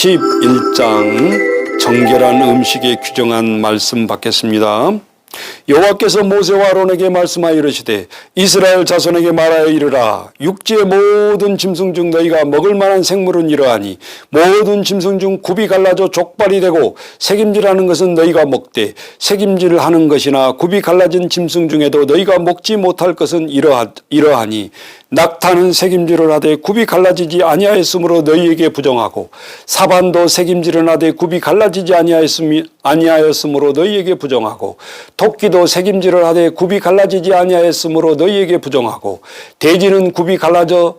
11장 정결한 음식에 규정한 말씀 받겠습니다. 여호와께서 모세와 아론에게 말씀하여 이르시되 이스라엘 자손에게 말하여 이르라. 육지의 모든 짐승 중 너희가 먹을 만한 생물은 이러하니 모든 짐승 중 굽이 갈라져 족발이 되고 새김질하는 것은 너희가 먹되 새김질을 하는 것이나 굽이 갈라진 짐승 중에도 너희가 먹지 못할 것은 이러하니 낙타는 새김질을 하되 굽이 갈라지지 아니하였으므로 너희에게 부정하고 사반도 새김질을 하되 굽이 갈라지지 아니하였으므로 너희에게 부정하고 토끼도 새김질을 하되 굽이 갈라지지 아니하였으므로 너희에게 부정하고 돼지는 굽이 갈라져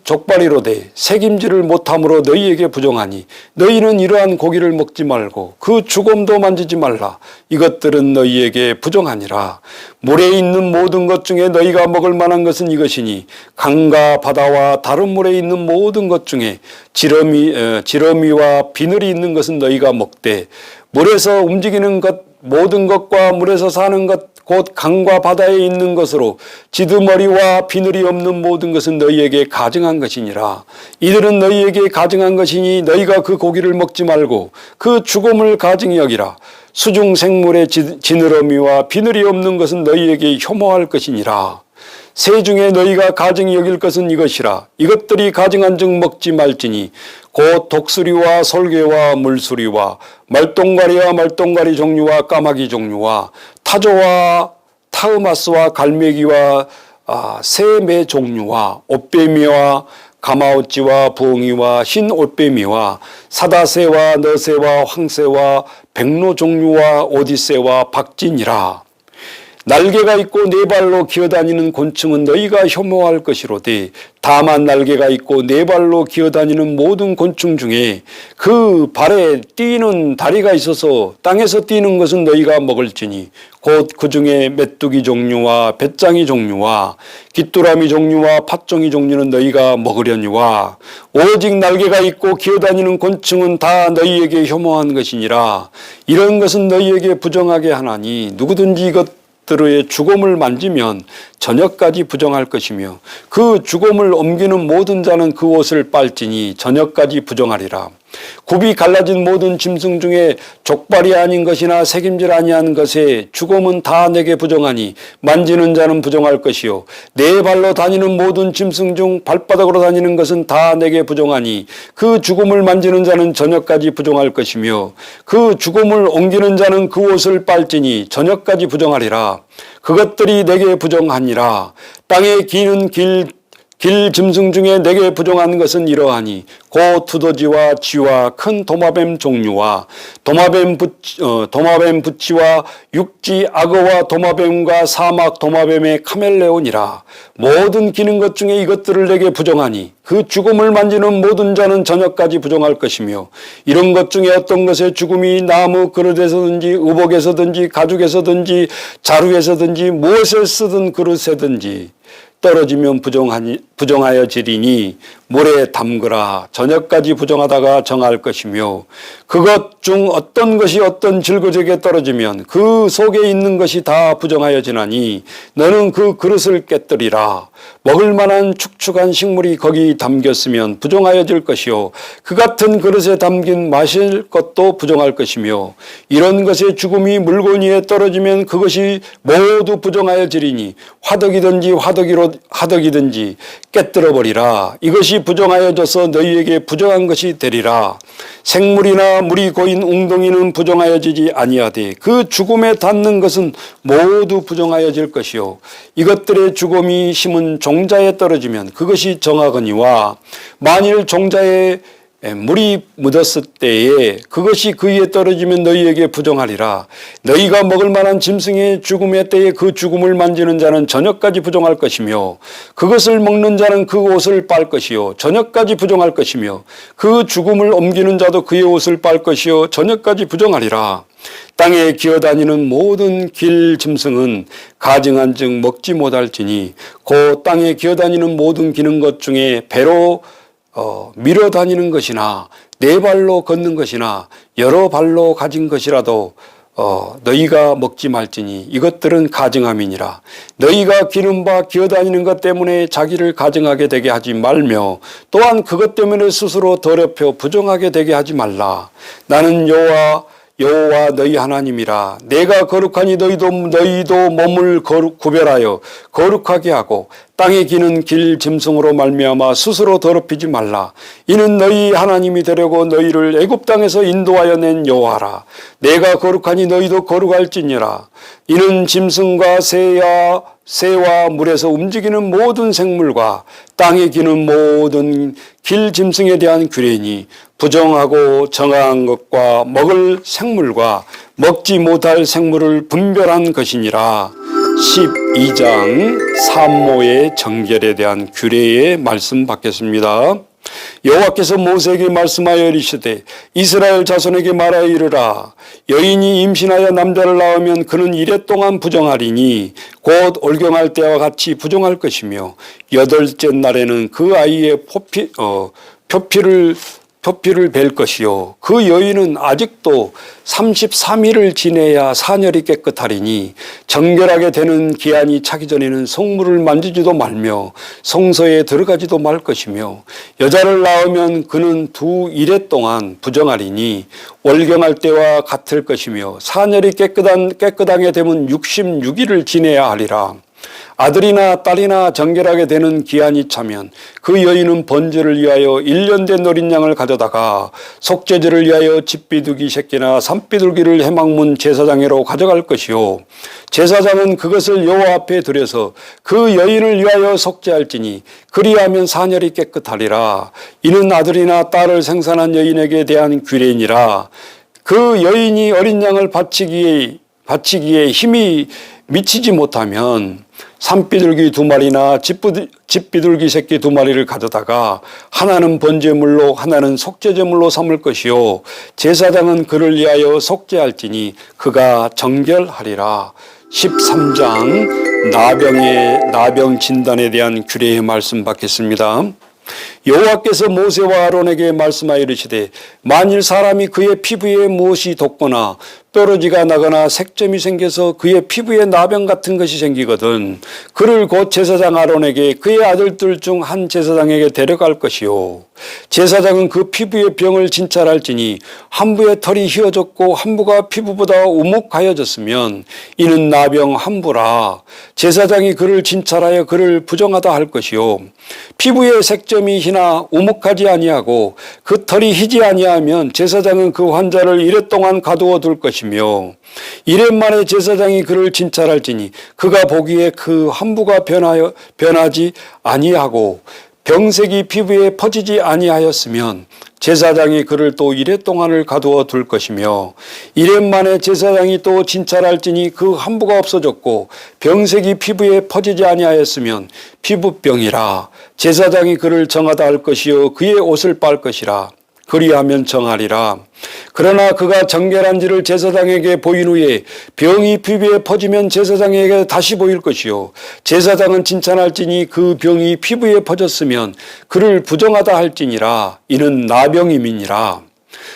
족발이로되 새김질을 못함으로 너희에게 부정하니 너희는 이러한 고기를 먹지 말고 그 주곰도 만지지 말라. 이것들은 너희에게 부정하니라. 물에 있는 모든 것 중에 너희가 먹을 만한 것은 이것이니 강과 바다와 다른 물에 있는 모든 것 중에 지렁이와 비늘이 있는 것은 너희가 먹되 물에서 움직이는 것 모든 것과 물에서 사는 것 곧 강과 바다에 있는 것으로 지드머리와 비늘이 없는 모든 것은 너희에게 가증한 것이니라. 이들은 너희에게 가증한 것이니 너희가 그 고기를 먹지 말고 그 죽음을 가증히 여기라. 수중 생물의 지느러미와 비늘이 없는 것은 너희에게 혐오할 것이니라. 새 중에 너희가 가증히 여길 것은 이것이라. 이것들이 가증한 즉 먹지 말지니 곧 독수리와 솔개와 물수리와 말똥가리와 말똥가리 종류와 까마귀 종류와 타조와 타흐마스와 갈매기와 새매 종류와 옷뱀이와 가마오찌와 부엉이와 흰 옷뱀이와 사다새와 너새와 황새와 백로 종류와 오디새와 박진이라. 날개가 있고 네 발로 기어다니는 곤충은 너희가 혐오할 것이로되 다만 날개가 있고 네 발로 기어다니는 모든 곤충 중에 그 발에 뛰는 다리가 있어서 땅에서 뛰는 것은 너희가 먹을지니 곧 그 중에 메뚜기 종류와 배짱이 종류와 귀뚜라미 종류와 팥종이 종류는 너희가 먹으려니와 오직 날개가 있고 기어다니는 곤충은 다 너희에게 혐오한 것이니라. 이런 것은 너희에게 부정하게 하나니 누구든지 들의 주검을 만지면 저녁까지 부정할 것이며 그 주검을 옮기는 모든 자는 그 옷을 빨지니 저녁까지 부정하리라. 굽이 갈라진 모든 짐승 중에 족발이 아닌 것이나 새김질 아니한 것에 주검은 다 내게 부정하니 만지는 자는 부정할 것이요 네 발로 다니는 모든 짐승 중 발바닥으로 다니는 것은 다 내게 부정하니 그 주검을 만지는 자는 저녁까지 부정할 것이며 그 주검을 옮기는 자는 그 옷을 빨지니 저녁까지 부정하리라. 그것들이 내게 부정하니라. 땅에 기는 길 짐승 중에 내게 부정한 것은 이러하니 곧 두더지와 쥐와 큰 도마뱀 종류와 도마뱀 부치와 육지 악어와 도마뱀과 사막 도마뱀의 카멜레온이라. 모든 기는 것 중에 이것들을 내게 부정하니 그 죽음을 만지는 모든 자는 저녁까지 부정할 것이며 이런 것 중에 어떤 것의 죽음이 나무 그릇에서든지 의복에서든지 가죽에서든지 자루에서든지 무엇에 쓰든 그릇에든지 떨어지면 부정하여 지리니 물에 담그라. 저녁까지 부정하다가 정할 것이며 그것 중 어떤 것이 어떤 질그릇에 떨어지면 그 속에 있는 것이 다 부정하여 지나니 너는 그 그릇을 깨뜨리라. 먹을 만한 축축한 식물이 거기 담겼으면 부정하여질 것이요 그 같은 그릇에 담긴 마실 것도 부정할 것이며 이런 것의 죽음이 물건 위에 떨어지면 그것이 모두 부정하여지리니 화덕이든지 깨뜨려 버리라. 이것이 부정하여져서 너희에게 부정한 것이 되리라. 생물이나 물이 고인 웅덩이는 부정하여지지 아니하되 그 죽음에 닿는 것은 모두 부정하여질 것이요 이것들의 죽음이 심은 종자에 떨어지면 그것이 정하거니와 만일 종자에 물이 묻었을 때에 그것이 그 위에 떨어지면 너희에게 부정하리라. 너희가 먹을 만한 짐승의 죽음의 때에 그 죽음을 만지는 자는 저녁까지 부정할 것이며 그것을 먹는 자는 그 옷을 빨 것이요 저녁까지 부정할 것이며 그 죽음을 옮기는 자도 그의 옷을 빨 것이요 저녁까지 부정하리라. 땅에 기어다니는 모든 길 짐승은 가증한 즉 먹지 못할지니 곧 땅에 기어다니는 모든 기는 것 중에 배로 밀어 다니는 것이나 네 발로 걷는 것이나 여러 발로 가진 것이라도 너희가 먹지 말지니 이것들은 가증함이니라. 너희가 기름 바 기어다니는 것 때문에 자기를 가증하게 되게 하지 말며 또한 그것 때문에 스스로 더럽혀 부정하게 되게 하지 말라. 나는 여호와 너희 하나님이라. 내가 거룩하니 너희도 몸을 구별하여 거룩하게 하고 땅에 기는 길 짐승으로 말미암아 스스로 더럽히지 말라. 이는 너희 하나님이 되려고 너희를 애굽 땅에서 인도하여 낸 여호와라. 내가 거룩하니 너희도 거룩할지니라. 이는 짐승과 새와 물에서 움직이는 모든 생물과 땅에 기는 모든 길 짐승에 대한 규례니 부정하고 정한 것과 먹을 생물과 먹지 못할 생물을 분별한 것이니라. 12장 산모의 정결에 대한 규례의 말씀 받겠습니다. 여호와께서 모세에게 말씀하여 이르시되 이스라엘 자손에게 말하여 이르라. 여인이 임신하여 남자를 낳으면 그는 이레 동안 부정하리니 곧 올경할 때와 같이 부정할 것이며 여덟째 날에는 그 아이의 표피를 벨 것이요 그 여인은 아직도 33일을 지내야 사녀리 깨끗하리니 정결하게 되는 기한이 차기 전에는 성물을 만지지도 말며 성소에 들어가지도 말 것이며 여자를 낳으면 그는 2일에 동안 부정하리니 월경할 때와 같을 것이며 사녀리 깨끗하게 되면 66일을 지내야 하리라. 아들이나 딸이나 정결하게 되는 기한이 차면 그 여인은 번제를 위하여 1년 된 어린 양을 가져다가 속죄제를 위하여 집비둘기 새끼나 산비둘기를 해막문 제사장에로 가져갈 것이요 제사장은 그것을 여호와 앞에 들여서 그 여인을 위하여 속죄할지니 그리하면 사녀리 깨끗하리라. 이는 아들이나 딸을 생산한 여인에게 대한 규례니라. 그 여인이 어린 양을 바치기에 힘이 미치지 못하면 산비둘기 2마리나 집비둘기 새끼 2마리를 가져다가 하나는 번제물로 하나는 속죄제물로 삼을 것이요 제사장은 그를 위하여 속죄할지니 그가 정결하리라. 13장 나병 진단에 대한 규례의 말씀 받겠습니다. 여호와께서 모세와 아론에게 말씀하여 이르시되 만일 사람이 그의 피부에 무엇이 돋거나 뾰루지가 나거나 색점이 생겨서 그의 피부에 나병 같은 것이 생기거든 그를 곧 제사장 아론에게 그의 아들들 중 한 제사장에게 데려갈 것이요 제사장은 그 피부의 병을 진찰할지니 한부의 털이 휘어졌고 한부가 피부보다 우묵하여졌으면 이는 나병 한부라. 제사장이 그를 진찰하여 그를 부정하다 할 것이요 피부의 색점이 희나 우묵하지 아니하고 그 털이 희지 아니하면 제사장은 그 환자를 이레 동안 가두어 둘 것이며 이레 만에 제사장이 그를 진찰할지니 그가 보기에 그 한부가 변하지 아니하고 병색이 피부에 퍼지지 아니하였으면 제사장이 그를 또 이레 동안을 가두어 둘 것이며 이레 만에 제사장이 또 진찰할지니 그 한부가 없어졌고 병색이 피부에 퍼지지 아니하였으면 피부병이라. 제사장이 그를 정하다 할 것이요 그의 옷을 빨 것이라. 그리하면 정하리라. 그러나 그가 정결한지를 제사장에게 보인 후에 병이 피부에 퍼지면 제사장에게 다시 보일 것이요 제사장은 진찰할지니 그 병이 피부에 퍼졌으면 그를 부정하다 할지니라. 이는 나병임이니라.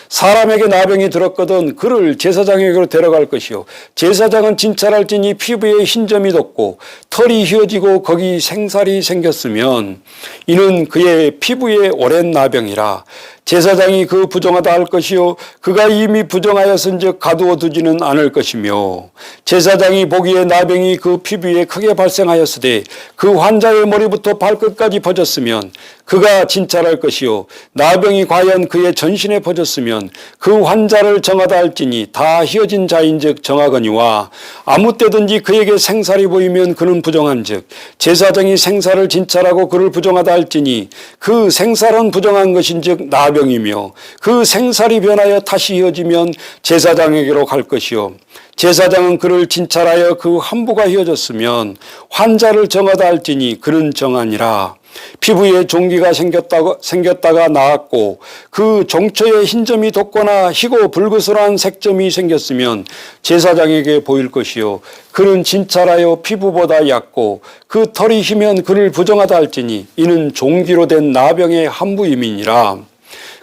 사람에게 나병이 들었거든 그를 제사장에게로 데려갈 것이요 제사장은 진찰할지니 피부에 흰점이 돋고 털이 휘어지고 거기 생살이 생겼으면 이는 그의 피부에 오랜 나병이라. 제사장이 그 부정하다 할 것이요 그가 이미 부정하였은즉 가두어 두지는 않을 것이며 제사장이 보기에 나병이 그 피부에 크게 발생하였으되 그 환자의 머리부터 발끝까지 퍼졌으면 그가 진찰할 것이요 나병이 과연 그의 전신에 퍼졌으면 그 환자를 정하다 할지니 다 휘어진 자인즉 정하거니와 아무 때든지 그에게 생살이 보이면 그는 부정한즉 제사장이 생살을 진찰하고 그를 부정하다 할지니 그 생살은 부정한 것인즉 나병이며 그 생살이 변하여 다시 휘어지면 제사장에게로 갈 것이요 제사장은 그를 진찰하여 그 한부가 휘어졌으면 환자를 정하다 할지니 그는 정하니라. 피부에 종기가 생겼다가 나았고 그 종초에 흰점이 돋거나 희고 불그스러한 색점이 생겼으면 제사장에게 보일 것이요 그는 진찰하여 피부보다 얕고 그 털이 희면 그를 부정하다 할지니 이는 종기로 된 나병의 한부임이니라.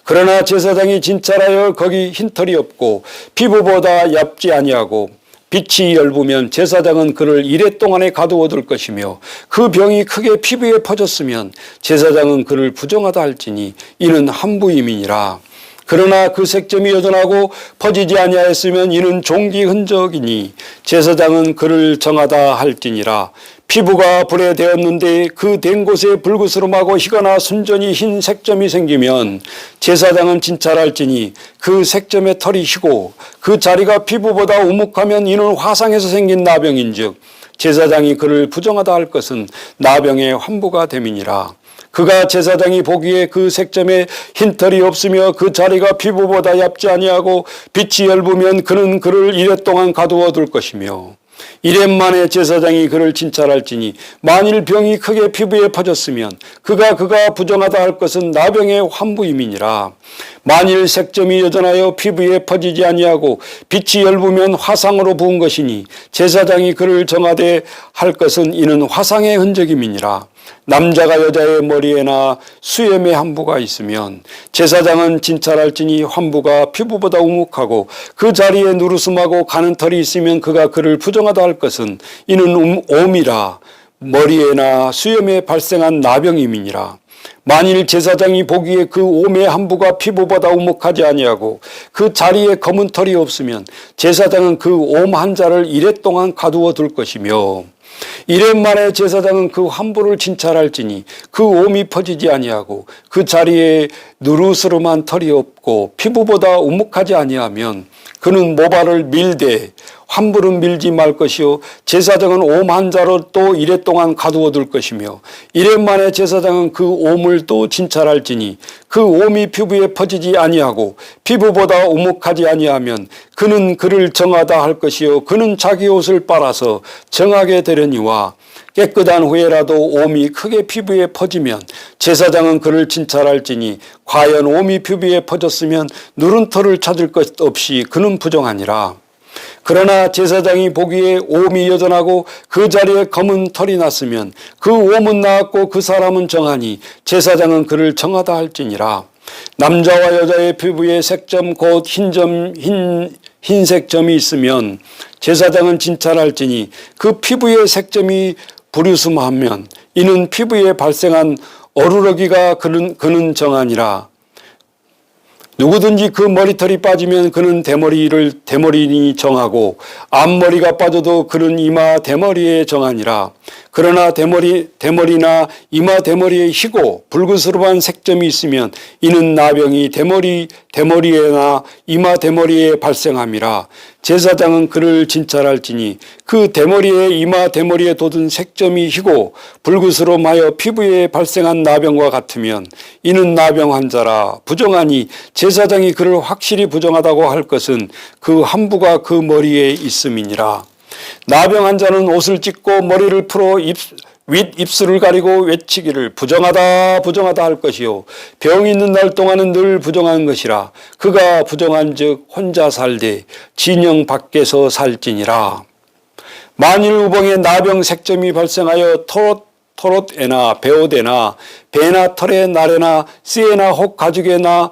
그러나 제사장이 진찰하여 거기 흰털이 없고 피부보다 얇지 아니하고 빛이 엷으면 제사장은 그를 이레 동안에 가두어둘 것이며 그 병이 크게 피부에 퍼졌으면 제사장은 그를 부정하다 할지니 이는 한부임이니라. 그러나 그 색점이 여전하고 퍼지지 아니하였으면 이는 종기 흔적이니 제사장은 그를 정하다 할지니라. 피부가 불에 대었는데 그 된 곳에 불그스름하고 희거나 순전히 흰 색점이 생기면 제사장은 진찰할지니 그 색점의 털이 희고 그 자리가 피부보다 우묵하면 이는 화상에서 생긴 나병인즉 제사장이 그를 부정하다 할 것은 나병의 환부가 됨이니라. 그가 제사장이 보기에 그 색점에 흰털이 없으며 그 자리가 피부보다 얇지 아니하고 빛이 엷으면 그는 그를 이레 동안 가두어 둘 것이며 이레 만에 제사장이 그를 진찰할지니 만일 병이 크게 피부에 퍼졌으면 그가 부정하다 할 것은 나병의 환부임이니라. 만일 색점이 여전하여 피부에 퍼지지 아니하고 빛이 엷으면 화상으로 부은 것이니 제사장이 그를 정하되 할 것은 이는 화상의 흔적임이니라. 남자가 여자의 머리에나 수염에 환부가 있으면 제사장은 진찰할지니 환부가 피부보다 우묵하고 그 자리에 누르슴하고 가는 털이 있으면 그가 그를 부정하다 할 것은 이는 옴이라. 머리에나 수염에 발생한 나병임이니라. 만일 제사장이 보기에 그 옴의 환부가 피부보다 우묵하지 아니하고 그 자리에 검은 털이 없으면 제사장은 그 옴 한 자를 이레 동안 가두어 둘 것이며 이레 만에 제사장은 그 환부를 진찰할지니 그 옴이 퍼지지 아니하고 그 자리에 누르스름한 털이 없고 피부보다 우묵하지 아니하면 그는 모발을 밀되 환부는 밀지 말 것이요 제사장은 옴 한 자로 또 이레 동안 가두어 둘 것이며 이레 만에 제사장은 그 옴을 또 진찰할지니 그 옴이 피부에 퍼지지 아니하고 피부보다 우묵하지 아니하면 그는 그를 정하다 할 것이요 그는 자기 옷을 빨아서 정하게 되려니와 깨끗한 후에라도 옴이 크게 피부에 퍼지면 제사장은 그를 진찰할지니 과연 옴이 피부에 퍼졌으면 누른 털을 찾을 것 없이 그는 부정하니라. 그러나 제사장이 보기에 옴이 여전하고 그 자리에 검은 털이 났으면 그 옴은 나았고 그 사람은 정하니 제사장은 그를 정하다 할지니라. 남자와 여자의 피부에 색점 곧 흰색점이 있으면 제사장은 진찰할지니 그 피부의 색점이 부르스하면 이는 피부에 발생한 어루러기가 그는 정하니라. 누구든지 그 머리털이 빠지면 그는 대머리니 정하고 앞머리가 빠져도 그는 이마 대머리에 정하니라. 그러나 대머리나 이마 대머리에 희고 붉은스름한 색점이 있으면 이는 나병이 대머리에나 이마 대머리에 발생함이라. 제사장은 그를 진찰할지니 그 대머리에 이마 대머리에 돋은 색점이 희고 붉은스름하여 피부에 발생한 나병과 같으면 이는 나병 환자라. 부정하니 제사장이 그를 확실히 부정하다고 할 것은 그 환부가 그 머리에 있음이니라. 나병 환자는 옷을 찢고 머리를 풀어 윗입술을 가리고 외치기를 부정하다 부정하다 할 것이요 병이 있는 날 동안은 늘 부정한 것이라. 그가 부정한즉 혼자 살되 진영 밖에서 살지니라. 만일 우봉에 나병 색점이 발생하여 토롯에나 베옷에나 배나 털에 나래나 씨에나 혹 가죽에나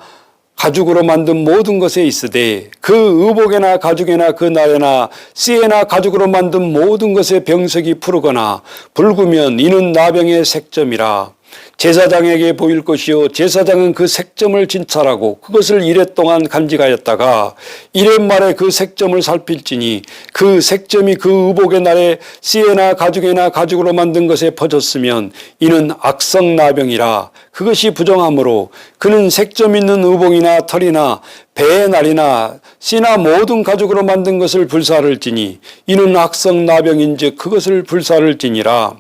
가죽으로 만든 모든 것에 있으되 그 의복에나 가죽에나 그 나래나 씨에나 가죽으로 만든 모든 것에 병석이 푸르거나 붉으면 이는 나병의 색점이라. 제사장에게 보일 것이요 제사장은 그 색점을 진찰하고 그것을 이레 동안 간직하였다가 이레 말에 그 색점을 살필지니 그 색점이 그 의복의 날에 씨에나 가죽에나 가죽으로 만든 것에 퍼졌으면 이는 악성 나병이라. 그것이 부정하므로 그는 색점 있는 의복이나 털이나 배의 날이나 씨나 모든 가죽으로 만든 것을 불사를지니 이는 악성 나병인즉 그것을 불사를지니라.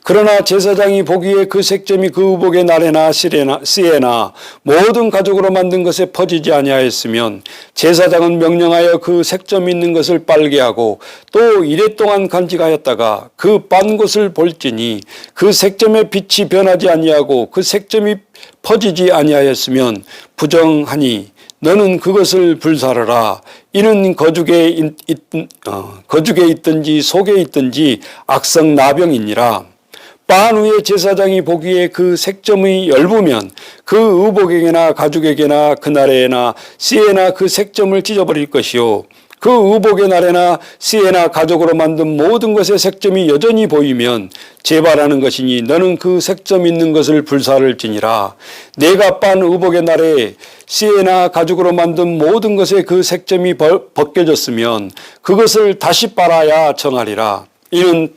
그러나 제사장이 보기에 그 색점이 그 의복의 날에나 씨에나 모든 가죽으로 만든 것에 퍼지지 아니하였으면 제사장은 명령하여 그 색점 있는 것을 빨게 하고 또 이레 동안 간직하였다가 그 빤 것을 볼지니 그 색점의 빛이 변하지 아니하고 그 색점이 퍼지지 아니하였으면 부정하니 너는 그것을 불사르라. 이는 거죽에 있든지 속에 있든지 악성 나병이니라. 빤 후에 제사장이 보기에 그 색점이 엷으면 그 의복에게나 가죽에게나 그날에나 씨에나 그 색점을 찢어버릴 것이요 그 의복의 날에나 씨에나 가죽으로 만든 모든 것의 색점이 여전히 보이면 재발하는 것이니 너는 그 색점 있는 것을 불사를지니라. 내가 빤 의복의 날에 씨에나 가죽으로 만든 모든 것의 그 색점이 벗겨졌으면 그것을 다시 빨아야 정하리라. 이는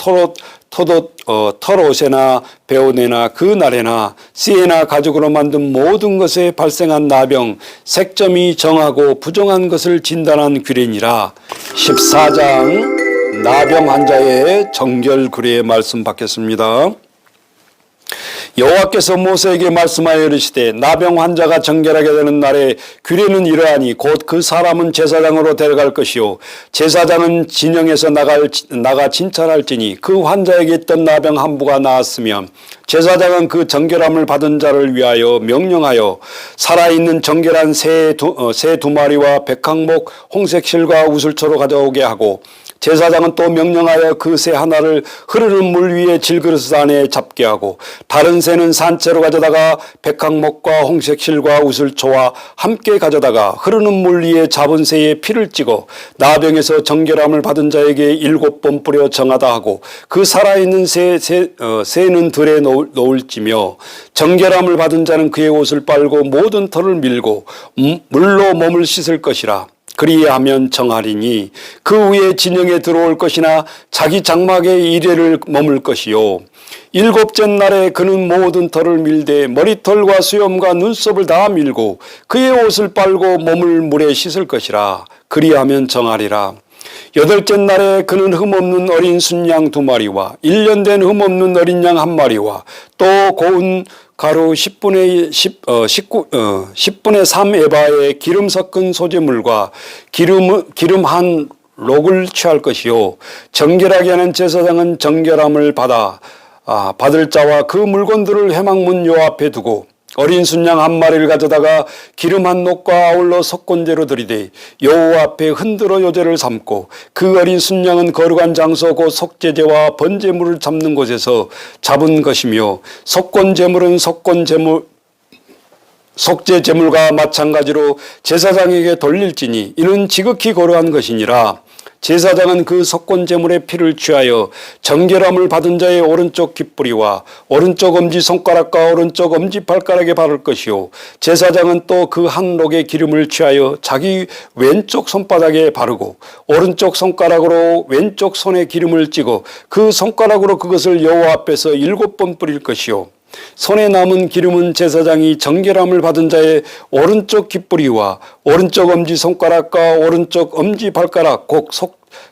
털옷에나 베옷에나 그 날에나 씨에나 가죽으로 만든 모든 것에 발생한 나병 색점이 정하고 부정한 것을 진단한 규례니라. 14장 나병 환자의 정결 규례의 말씀 받겠습니다. 여호와께서 모세에게 말씀하여 이르시되 나병 환자가 정결하게 되는 날에 규례는 이러하니 곧 그 사람은 제사장으로 데려갈 것이요 제사장은 진영에서 나가 진찰할지니 그 환자에게 있던 나병 한 부가 나았으면 제사장은 그 정결함을 받은 자를 위하여 명령하여 살아있는 정결한 새 두 마리와 백항목 홍색 실과 우슬초로 가져오게 하고 제사장은 또 명령하여 그 새 하나를 흐르는 물 위에 질그릇 안에 잡게 하고 다른 새는 산채로 가져다가 백항목과 홍색 실과 우슬초와 함께 가져다가 흐르는 물 위에 잡은 새의 피를 찍어 나병에서 정결함을 받은 자에게 7번 뿌려 정하다 하고 그 살아있는 새는 들에 놓을지며 정결함을 받은 자는 그의 옷을 빨고 모든 털을 밀고 물로 몸을 씻을 것이라. 그리하면 정하리니 그 후에 진영에 들어올 것이나 자기 장막에 이레를 머물 것이요 7째 날에 그는 모든 털을 밀되 머리털과 수염과 눈썹을 다 밀고 그의 옷을 빨고 몸을 물에 씻을 것이라. 그리하면 정하리라. 8째 날에 그는 흠없는 어린 순양 2마리와 1년 된 흠없는 어린 양 1마리와 또 고운 가루 10분의 3 에바에 기름 섞은 소재물과 기름 한 록을 취할 것이요 정결하게 하는 제사장은 정결함을 받을 자와 그 물건들을 회막문 요 앞에 두고 어린 순양 1마리를 가져다가 기름 한 녹과 아울러 석곤제로 드리되 여호와 앞에 흔들어 요제를 삼고 그 어린 순양은 거룩한 장소 곧 속죄제와 번제물을 잡는 곳에서 잡은 것이며 석곤제물은 속죄제물과 마찬가지로 제사장에게 돌릴지니 이는 지극히 거룩한 것이니라. 제사장은 그 석곤제물의 피를 취하여 정결함을 받은 자의 오른쪽 귓뿌리와 오른쪽 엄지손가락과 오른쪽 엄지발가락에 바를 것이요 제사장은 또 그 한 록의 기름을 취하여 자기 왼쪽 손바닥에 바르고 오른쪽 손가락으로 왼쪽 손에 기름을 찍어 그 손가락으로 그것을 여호와 앞에서 7번 뿌릴 것이요 손에 남은 기름은 제사장이 정결함을 받은 자의 오른쪽 귓뿌리와 오른쪽 엄지손가락과 오른쪽 엄지발가락 곧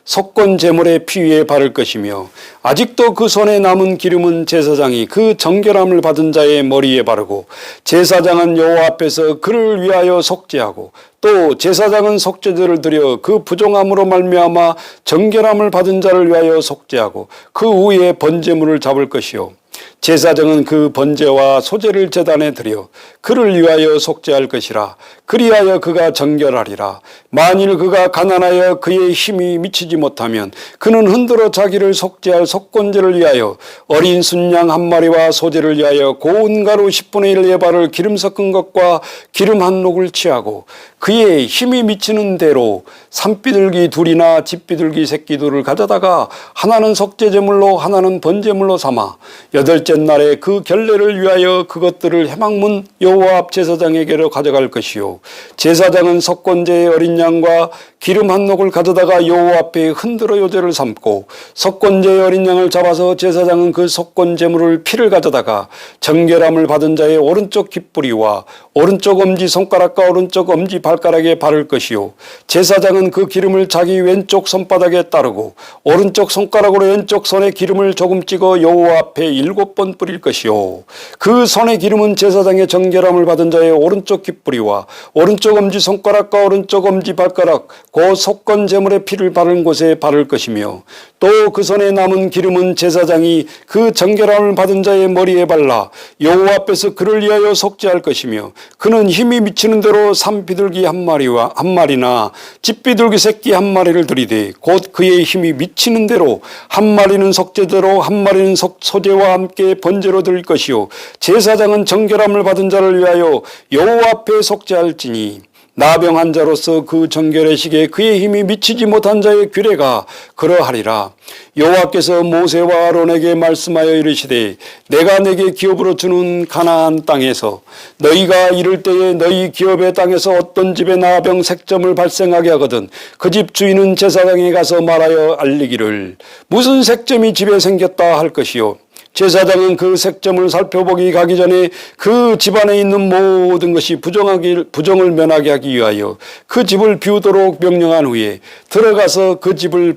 속건제물의 피 위에 바를 것이며 아직도 그 손에 남은 기름은 제사장이 그 정결함을 받은 자의 머리에 바르고 제사장은 여호와 앞에서 그를 위하여 속죄하고 또 제사장은 속죄제를 드려 그 부정함으로 말미암아 정결함을 받은 자를 위하여 속죄하고 그 후에 번제물을 잡을 것이요 제사장은 그 번제와 소제를 제단에 드려 그를 위하여 속죄할 것이라. 그리하여 그가 정결하리라. 만일 그가 가난하여 그의 힘이 미치지 못하면 그는 흔들어 자기를 속죄할 속건제를 위하여 어린 순양 1마리와 소제를 위하여 고운 가루 10분의 1 에바를 기름 섞은 것과 기름 한 녹을 취하고 그의 힘이 미치는 대로 산비둘기 2이나 집비둘기 새끼 2를 가져다가 하나는 속죄제물로 하나는 번제물로 삼아 8째 날에 그 결례를 위하여 그것들을 회막문 여호와 앞 제사장에게로 가져갈 것이요 제사장은 속건제의 어린 양과 기름 한 녹을 가져다가 여호와 앞에 흔들어 요제를 삼고 속건제의 어린 양을 잡아서 제사장은 그 속건제물을 피를 가져다가 정결함을 받은 자의 오른쪽 귓뿌리와 오른쪽 엄지 손가락과 오른쪽 엄지 발가락에 바를 것이요 제사장은 그 기름을 자기 왼쪽 손바닥에 따르고 오른쪽 손가락으로 왼쪽 손에 기름을 조금 찍어 여호와 앞에 7번 뿌릴 것이요 그 손의 기름은 제사장의 정결함을 받은 자의 오른쪽 귓뿌리와 오른쪽 엄지 손가락과 오른쪽 엄지 발가락 곧 속건 제물의 피를 바른 곳에 바를 것이며 또 그 손에 남은 기름은 제사장이 그 정결함을 받은 자의 머리에 발라 여호와 앞에서 그를 위하여 속죄할 것이며 그는 힘이 미치는 대로 산비둘기 한 마리나 집비둘기 새끼 한 마리를 들이되 곧 그의 힘이 미치는 대로 한 마리는 속죄대로 한 마리는 소제와 함께 번제로 드릴 것이요 제사장은 정결함을 받은 자를 위하여 여호와 앞에 속죄할지니 나병 환자로서 그 정결의 시기에 그의 힘이 미치지 못한 자의 규례가 그러하리라. 여호와께서 모세와 아론에게 말씀하여 이르시되 내가 내게 기업으로 주는 가나안 땅에서 너희가 이를 때에 너희 기업의 땅에서 어떤 집에 나병 색점을 발생하게 하거든 그 집 주인은 제사장에 가서 말하여 알리기를 무슨 색점이 집에 생겼다 할 것이요 제사장은 그 색점을 살펴보기 가기 전에 그 집안에 있는 모든 것이 부정을 면하게 하기 위하여 그 집을 비우도록 명령한 후에 들어가서 그 집을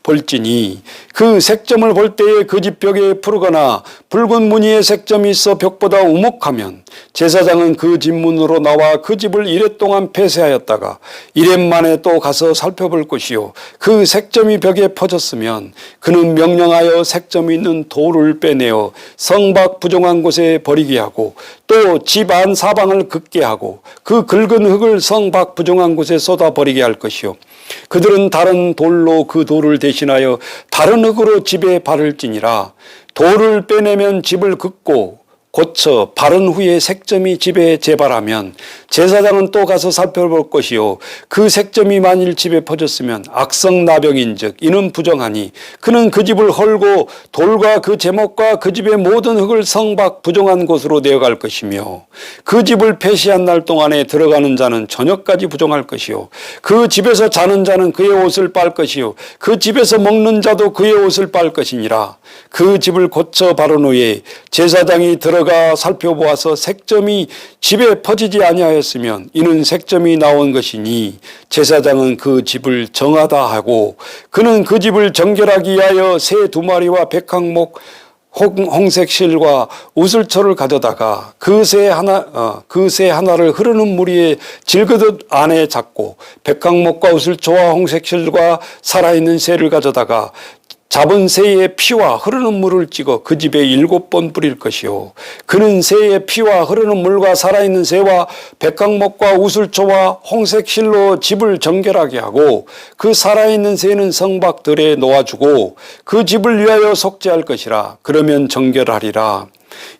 볼지니 그 색점을 볼 때에 그 집 벽에 푸르거나 붉은 무늬의 색점이 있어 벽보다 우묵하면 제사장은 그 집 문으로 나와 그 집을 이래 동안 폐쇄하였다가 이래 만에 또 가서 살펴볼 것이요 그 색점이 벽에 퍼졌으면 그는 명령하여 색점이 있는 돌을 빼내어 성 밖 부정한 곳에 버리게 하고 또 집 안 사방을 긋게 하고 그 긁은 흙을 성 밖 부정한 곳에 쏟아 버리게 할 것이요 그들은 다른 돌로 그 돌을 대신하여 다른 흙으로 집에 바를지니라. 돌을 빼내면 집을 긋고 고쳐 바른 후에 색점이 집에 재발하면 제사장은 또 가서 살펴볼 것이요 그 색점이 만일 집에 퍼졌으면 악성 나병인즉 이는 부정하니 그는 그 집을 헐고 돌과 그 제목과 그 집의 모든 흙을 성 밖 부정한 곳으로 내어갈 것이며 그 집을 폐시한 날 동안에 들어가는 자는 저녁까지 부정할 것이요 그 집에서 자는 자는 그의 옷을 빨 것이요 그 집에서 먹는 자도 그의 옷을 빨 것이니라. 그 집을 고쳐 바른 후에 제사장이 들어가 살펴보아서 색점이 집에 퍼지지 아니하였으면 이는 색점이 나온 것이니 제사장은 그 집을 정하다 하고 그는 그 집을 정결하기 위하여 새 2마리와 백항목 홍색 실과 우슬초를 가져다가 그 새 하나를 흐르는 물 위에 질그듯 안에 잡고 백항목과 우슬초와 홍색 실과 살아있는 새를 가져다가 잡은 새의 피와 흐르는 물을 찍어 그 집에 7번 뿌릴 것이요 그는 새의 피와 흐르는 물과 살아있는 새와 백항목과 우슬초와 홍색 실로 집을 정결하게 하고 그 살아있는 새는 성박들에 놓아주고 그 집을 위하여 속죄할 것이라. 그러면 정결하리라.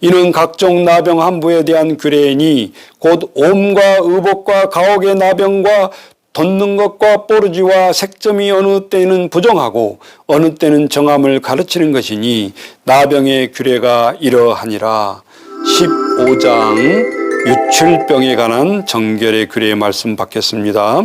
이는 각종 나병 함부에 대한 규례이니 곧 옴과 의복과 가옥의 나병과 돋는 것과 뽀르지와 색점이 어느 때는 부정하고 어느 때는 정함을 가르치는 것이니 나병의 규례가 이러하니라. 15장 유출병에 관한 정결의 규례의 말씀 받겠습니다.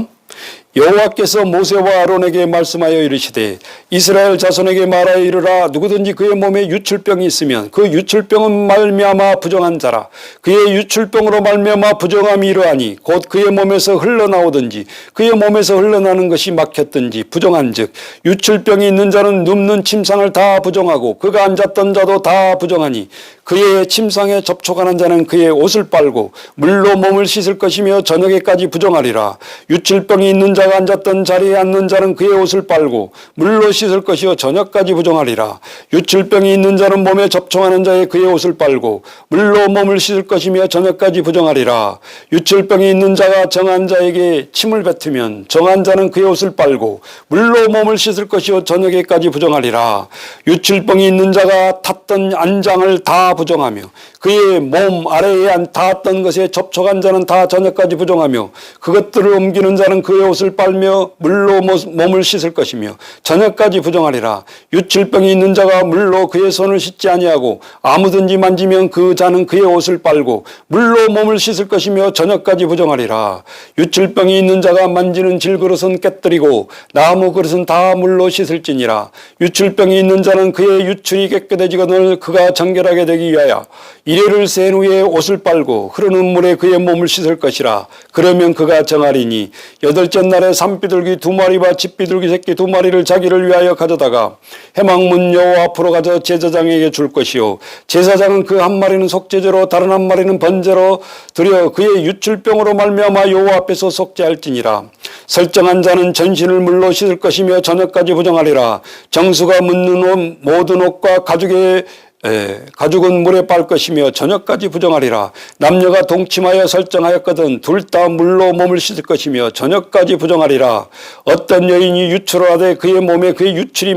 여호와께서 모세와 아론에게 말씀하여 이르시되 이스라엘 자손에게 말하여 이르라. 누구든지 그의 몸에 유출병이 있으면 그 유출병은 말미암아 부정한 자라. 그의 유출병으로 말미암아 부정함이 이러하니 곧 그의 몸에서 흘러나오든지 그의 몸에서 흘러나는 것이 막혔든지 부정한즉 유출병이 있는 자는 눕는 침상을 다 부정하고 그가 앉았던 자도 다 부정하니 그의 침상에 접촉하는 자는 그의 옷을 빨고 물로 몸을 씻을 것이며 저녁에까지 부정하리라. 유출병이 있는 자가 앉았던 자리에 앉는 자는 그의 옷을 빨고 물로 씻을 것이요 저녁까지 부정하리라. 유출병이 있는 자는 몸에 접촉하는 자의 그의 옷을 빨고 물로 몸을 씻을 것이며 저녁까지 부정하리라. 유출병이 있는 자가 정한 자에게 침을 뱉으면 정한 자는 그의 옷을 빨고 물로 몸을 씻을 것이요 저녁에까지 부정하리라. 유출병이 있는 자가 탔던 안장을 다 부정하며 그의 몸 아래에 닿았던 것에 접촉한 자는 다 저녁까지 부정하며 그것들을 옮기는 자는 그의 옷을 빨며 물로 몸을 씻을 것이며 저녁까지 부정하리라. 유출병이 있는 자가 물로 그의 손을 씻지 아니하고 아무든지 만지면 그 자는 그의 옷을 빨고 물로 몸을 씻을 것이며 저녁까지 부정하리라. 유출병이 있는 자가 만지는 질그릇은 깨뜨리고 나무 그릇은 다 물로 씻을지니라. 유출병이 있는 자는 그의 유출이 깨끗해지거늘 그가 정결하게 되기 위하여 이레를 센 후에 옷을 빨고 흐르는 물에 그의 몸을 씻을 것이라. 그러면 그가 정하리니 8째 날에 산비둘기 2마리와 집비둘기 새끼 2마리를 자기를 위하여 가져다가 해망문 여호와 앞으로 가져 제사장에게 줄 것이요 제사장은 그 한 마리는 속죄제로 다른 한 마리는 번제로 드려 그의 유출병으로 말미암아 여호와 앞에서 속죄할지니라. 설정한 자는 전신을 물로 씻을 것이며 저녁까지 부정하리라. 정수가 묻는 모든 옷과 가죽은 물에 빨 것이며 저녁까지 부정하리라. 남녀가 동침하여 설정하였거든 둘 다 물로 몸을 씻을 것이며 저녁까지 부정하리라. 어떤 여인이 유출을 하되 그의 몸에 그의 유출이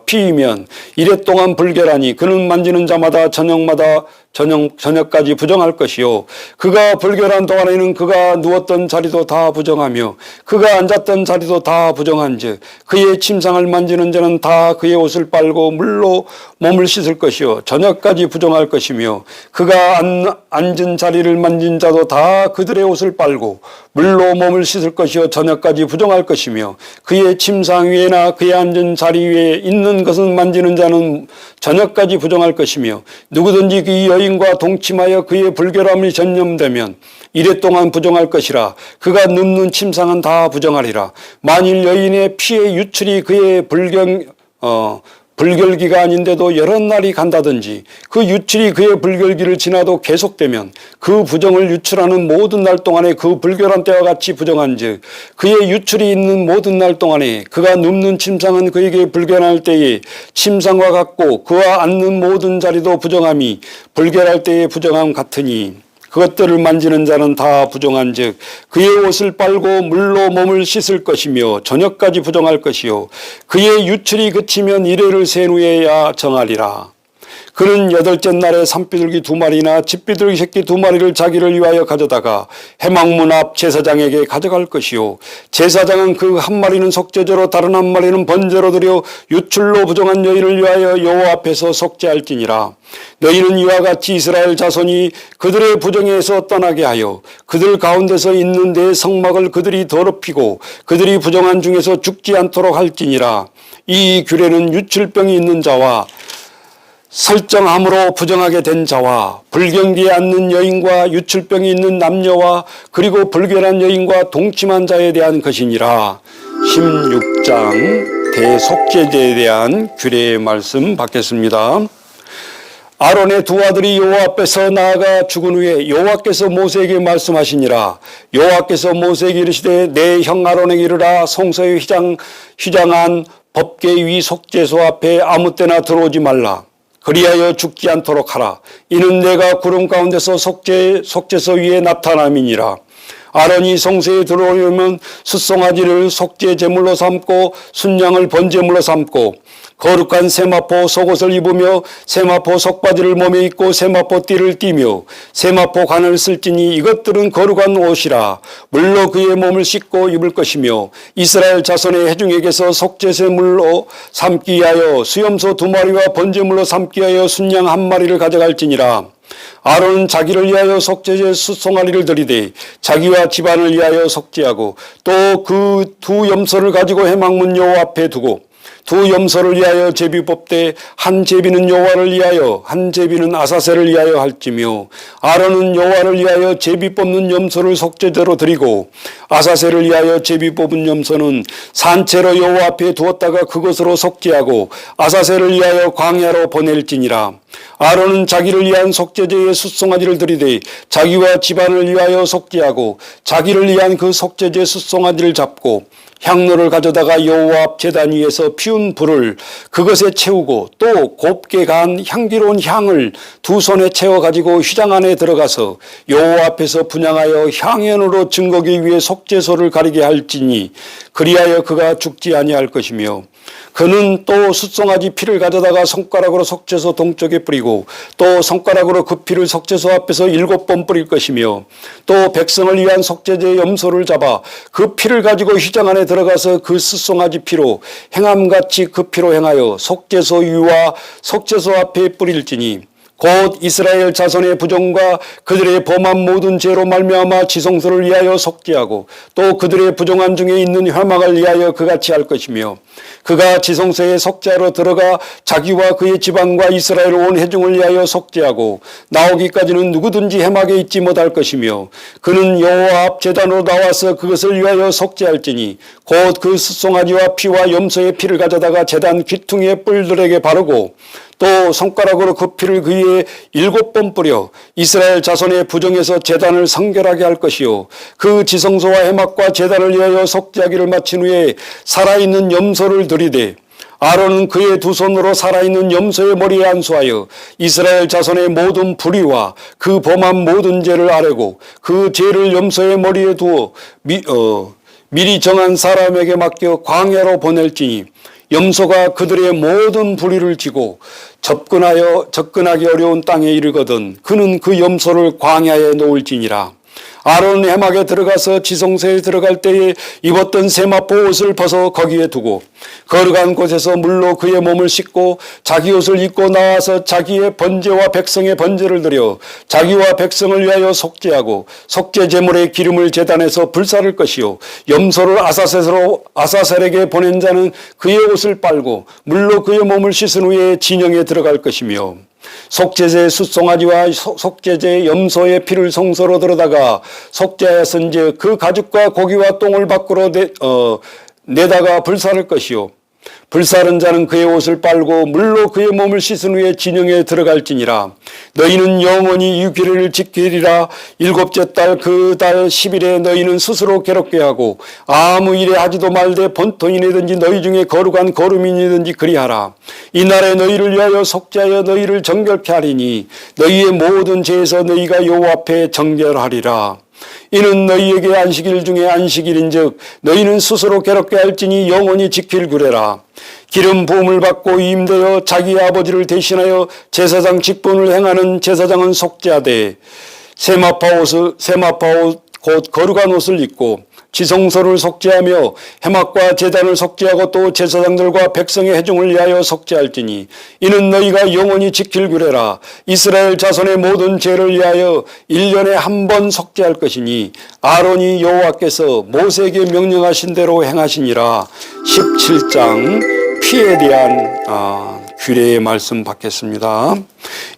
피이면 이래 동안 불결하니 그는 만지는 자마다 저녁까지 부정할 것이요. 그가 불결한 동안에는 그가 누웠던 자리도 다 부정하며 그가 앉았던 자리도 다 부정한즉 그의 침상을 만지는 자는 다 그의 옷을 빨고 물로 몸을 씻을 것이요 저녁까지 부정할 것이며 그가 앉은 자리를 만진 자도 다 그들의 옷을 빨고 물로 몸을 씻을 것이요 저녁까지 부정할 것이며 그의 침상 위에나 그의 앉은 자리 위에 있는 것은 만지는 자는 저녁까지 부정할 것이며 누구든지 그 여인과 동침하여 그의 불결함이 전염되면 이래 동안 부정할 것이라. 그가 눕는 침상은 다 부정하리라. 만일 여인의 피의 유출이 그의 불결기가 아닌데도 여러 날이 간다든지 그 유출이 그의 불결기를 지나도 계속되면 그 부정을 유출하는 모든 날 동안에 그 불결한 때와 같이 부정한즉 그의 유출이 있는 모든 날 동안에 그가 눕는 침상은 그에게 불결할 때에 침상과 같고 그와 앉는 모든 자리도 부정함이 불결할 때의 부정함 같으니 그것들을 만지는 자는 다 부정한즉 그의 옷을 빨고 물로 몸을 씻을 것이며 저녁까지 부정할 것이요 그의 유출이 그치면 이레를 센 후에야 정하리라. 그는 여덟째 날에 산비둘기 2마리나 집비둘기 새끼 2마리를 자기를 위하여 가져다가 회막문 앞 제사장에게 가져갈 것이요 제사장은 그 1마리는 속죄제로 다른 1마리는 번제로 드려 유출로 부정한 여인을 위하여 여호와 앞에서 속죄할지니라. 너희는 이와 같이 이스라엘 자손이 그들의 부정에서 떠나게 하여 그들 가운데서 있는 내 성막을 그들이 더럽히고 그들이 부정한 중에서 죽지 않도록 할지니라. 이 규례는 유출병이 있는 자와 설정함으로 부정하게 된 자와 불경기에 앉는 여인과 유출병이 있는 남녀와 그리고 불결한 여인과 동침한 자에 대한 것이니라. 16장 대속죄제에 대한 규례의 말씀 받겠습니다. 아론의 2 아들이 여호와 앞에서 나아가 죽은 후에 여호와께서 모세에게 말씀하시니라. 여호와께서 모세에게 이르시되 내 형 아론에게 이르라. 성소에 휘장한 법궤 위 속죄소 앞에 아무 때나 들어오지 말라. 그리하여 죽지 않도록 하라. 이는 내가 구름 가운데서 속죄소 위에 나타남이니라. 아론이 성소에 들어오려면 숫송아지를 속죄 제물로 삼고 순양을 번제물로 삼고 거룩한 세마포 속옷을 입으며 세마포 속바지를 몸에 입고 세마포 띠를 띠며 세마포 관을 쓸지니 이것들은 거룩한 옷이라. 물로 그의 몸을 씻고 입을 것이며 이스라엘 자손의 회중에게서 속죄제물로 삼기 위하여 수염소 2마리와 번제물로 삼기 위하여 순양 1마리를 가져갈지니라. 아론은 자기를 위하여 속죄제 숫송아리를 드리되 자기와 집안을 위하여 속죄하고 또 그 2 염소를 가지고 회막문 여호와 앞에 두고 2 염소를 위하여 제비 뽑되 한 제비는 여호와를 위하여 한 제비는 아사셀을 위하여 할지며 아론은 여호와를 위하여 제비 뽑는 염소를 속죄제로 드리고 아사셀을 위하여 제비 뽑은 염소는 산채로 여호와 앞에 두었다가 그것으로 속죄하고 아사셀을 위하여 광야로 보낼지니라. 아론은 자기를 위한 속죄제의 숫송아지를 드리되 자기와 집안을 위하여 속죄하고 자기를 위한 그 속죄제 숫송아지를 잡고 향로를 가져다가 여호와 앞 제단 위에서 피운 불을 그것에 채우고 또 곱게 간 향기로운 향을 2 손에 채워 가지고 휘장 안에 들어가서 여호와 앞에서 분향하여 향연으로 증거기 위에 속죄소를 가리게 할지니 그리하여 그가 죽지 아니할 것이며 그는 또 숫송아지 피를 가져다가 손가락으로 속죄소 동쪽에 뿌리고 또 손가락으로 그 피를 속죄소 앞에서 7번 뿌릴 것이며 또 백성을 위한 속죄제 염소를 잡아 그 피를 가지고 휘장 안에 들어가서 그 숫송아지 피로 행함같이 그 피로 행하여 속죄소 위와 속죄소 앞에 뿌릴지니 곧 이스라엘 자손의 부정과 그들의 범한 모든 죄로 말미암아 지성소를 위하여 속죄하고 또 그들의 부정한 중에 있는 회막을 위하여 그같이 할 것이며 그가 지성소에 속죄하러 들어가 자기와 그의 집안과 이스라엘 온 회중을 위하여 속죄하고 나오기까지는 누구든지 회막에 있지 못할 것이며 그는 여호와 앞 제단으로 나와서 그것을 위하여 속죄할지니 곧 그 숫송아지와 피와 염소의 피를 가져다가 제단 귀퉁이의 뿔들에게 바르고 또 손가락으로 그 피를 그의 7번 뿌려 이스라엘 자손의 부정에서 제단을 성결하게 할 것이요 그 지성소와 해막과 제단을 위하여 속죄하기를 마친 후에 살아있는 염소를 들이되 아론은 그의 두 손으로 살아있는 염소의 머리에 안수하여 이스라엘 자손의 모든 불의와 그 범한 모든 죄를 아뢰고 그 죄를 염소의 머리에 두어 미리 정한 사람에게 맡겨 광야로 보낼지니 염소가 그들의 모든 불의를 지고 접근하기 어려운 땅에 이르거든 그는 그 염소를 광야에 놓을지니라. 아론은 해막에 들어가서 지성소에 들어갈 때에 입었던 세마포 옷을 벗어 거기에 두고 걸어간 곳에서 물로 그의 몸을 씻고 자기 옷을 입고 나와서 자기의 번제와 백성의 번제를 드려 자기와 백성을 위하여 속죄하고 속죄 제물의 기름을 제단에서 불사를 것이요 염소를 아사셀에게 보낸 자는 그의 옷을 빨고 물로 그의 몸을 씻은 후에 진영에 들어갈 것이며 속죄제 숫송아지와 속죄제 염소의 피를 성소로 들어다가 속죄하였은즉 그 가죽과 고기와 똥을 밖으로 내다가 불사를 것이요 불사른 자는 그의 옷을 빨고 물로 그의 몸을 씻은 후에 진영에 들어갈지니라. 너희는 영원히 이 규례를 지키리라. 7째 달 그 달 10일에 너희는 스스로 괴롭게 하고 아무 일에 하지도 말되 본토인이든지 너희 중에 거룩한 거루민이든지 그리하라. 이날에 너희를 위하여 속죄하여 너희를 정결케 하리니 너희의 모든 죄에서 너희가 여호와 앞에 정결하리라. 이는 너희에게 안식일 중에 안식일인즉 너희는 스스로 괴롭게 할지니 영원히 지킬 규례라. 기름 부음을 받고 임되어 자기 아버지를 대신하여 제사장 직분을 행하는 제사장은 속죄하되 세마파 옷 곧 거룩한 옷을 입고 지성소를 속죄하며 해막과 제단을 속죄하고 또 제사장들과 백성의 회중을 위하여 속죄할지니 이는 너희가 영원히 지킬 규례라. 이스라엘 자손의 모든 죄를 위하여 1년에 한 번 속죄할 것이니 아론이 여호와께서 모세에게 명령하신 대로 행하시니라. 17장 피에 대한 규례의 말씀 받겠습니다.